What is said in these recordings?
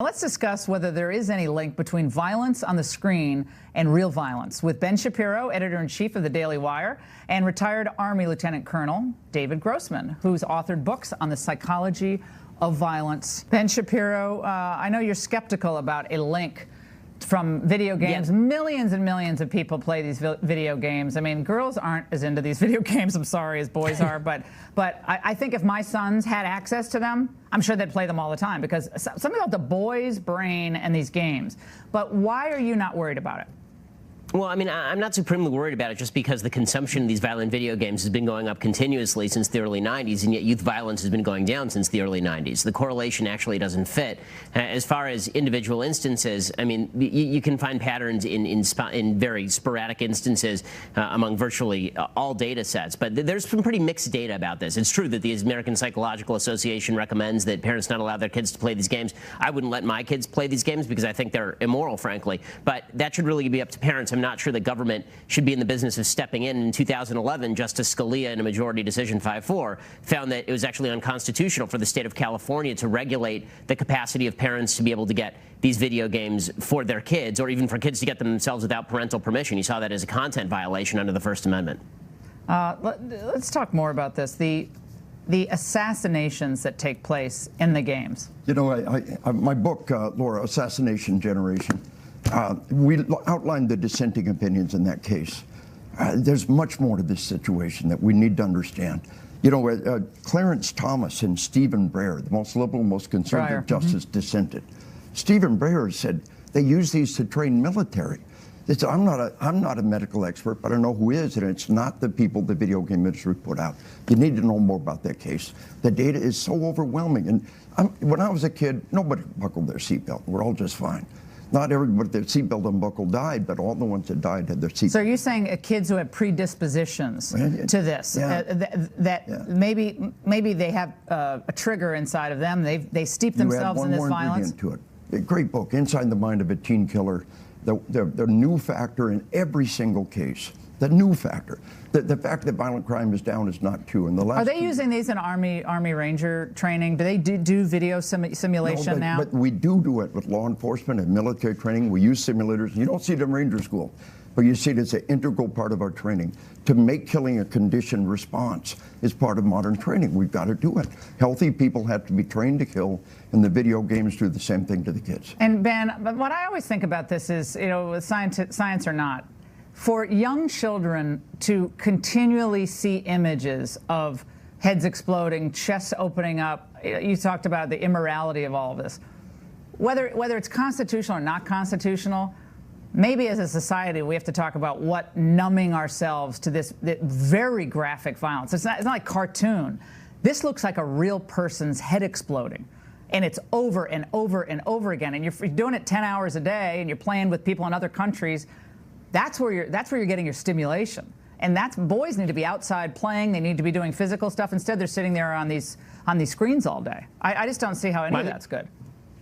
Let's discuss whether there is any link between violence on the screen and real violence with Ben Shapiro, editor-in-chief of the Daily Wire, and retired Army Lieutenant Colonel David Grossman, who's authored books on the psychology of violence. Ben Shapiro, I know you're skeptical about a link from video games. Yeah. Millions and millions of people play these video games. I mean, girls aren't as into these video games, I'm sorry, as boys are, but I think if my sons had access to them, I'm sure they'd play them all the time, because something about the boy's brain and these games. But why are you not worried about it? Well, I mean, I'm not supremely worried about it just because the consumption of these violent video games has been going up continuously since the early 90s, and yet youth violence has been going down since the early 90s. The correlation actually doesn't fit. As far as individual instances, I mean, you can find patterns in very sporadic instances among virtually all data sets, but there's some pretty mixed data about this. It's true that the American Psychological Association recommends that parents not allow their kids to play these games. I wouldn't let my kids play these games because I think they're immoral, frankly, but that should really be up to parents. I'm not sure the government should be in the business of stepping in. In 2011, Justice Scalia, in a majority decision 5-4, found that it was actually unconstitutional for the state of California to regulate the capacity of parents to be able to get these video games for their kids, or even for kids to get them themselves without parental permission. You saw that as a content violation under the First Amendment. Let's talk more about this. The assassinations that take place in the games. You know, my book, Laura, Assassination Generation, we outlined the dissenting opinions in that case. There's much more to this situation that we need to understand. You know, Clarence Thomas and Stephen Breyer, the most liberal, most conservative justice, dissented. Stephen Breyer said they use these to train military. I'm not a medical expert, but I know who is, and it's not the people the video game industry put out. You need to know more about that case. The data is so overwhelming. And when I was a kid, nobody buckled their seatbelt. We're all just fine. Not everybody with their seatbelt unbuckled died, but all the ones that died had their seatbelt. So you're saying kids who have predispositions to this, maybe they have a trigger inside of them. They steep themselves in this violence. To it. A great book, Inside the Mind of a Teen Killer. The new factor in every single case. The new factor. The fact that violent crime is down is not true. Are they using these in Army Ranger training? Do they do video simulation now? But we do it with law enforcement and military training. We use simulators. You don't see it in Ranger School, but you see it as an integral part of our training. To make killing a conditioned response is part of modern training. We've got to do it. Healthy people have to be trained to kill, and the video games do the same thing to the kids. And Ben, but what I always think about this is, you know, science or not, for young children to continually see images of heads exploding, chests opening up, you talked about the immorality of all of this. Whether it's constitutional or not constitutional, maybe as a society we have to talk about what numbing ourselves to this very graphic violence. It's not like cartoon. This looks like a real person's head exploding. And it's over and over and over again. And you're doing it 10 hours a day, and you're playing with people in other countries. That's where you're getting your stimulation. And boys need to be outside playing. They need to be doing physical stuff. Instead, they're sitting there on these screens all day. I just don't see how any of that's good.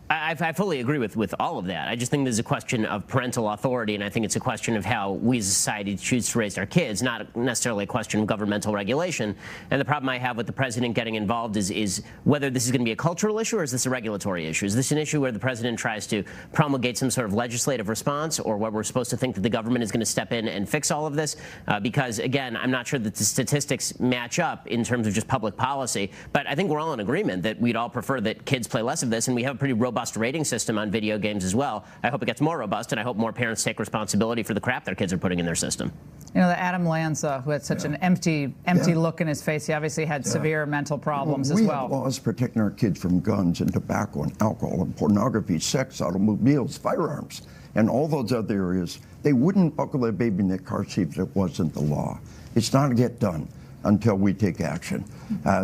I fully agree with all of that. I just think there's a question of parental authority, and I think it's a question of how we as a society choose to raise our kids, not necessarily a question of governmental regulation. And the problem I have with the president getting involved is whether this is going to be a cultural issue or is this a regulatory issue? Is this an issue where the president tries to promulgate some sort of legislative response, or where we're supposed to think that the government is going to step in and fix all of this? Because, again, I'm not sure that the statistics match up in terms of just public policy, but I think we're all in agreement that we'd all prefer that kids play less of this, and we have a pretty robust rating system on video games as well. I hope it gets more robust, and I hope more parents take responsibility for the crap their kids are putting in their system. You know, the Adam Lanza, who had such an empty look in his face, he obviously had severe mental problems as well. We have laws protecting our kids from guns and tobacco and alcohol and pornography, sex, automobiles, firearms, and all those other areas. They wouldn't buckle their baby in their car seat if it wasn't the law. It's not to get done until we take action.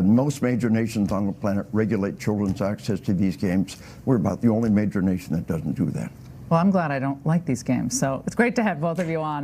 Most major nations on the planet regulate children's access to these games. We're about the only major nation that doesn't do that. Well, I'm glad I don't like these games. So it's great to have both of you on.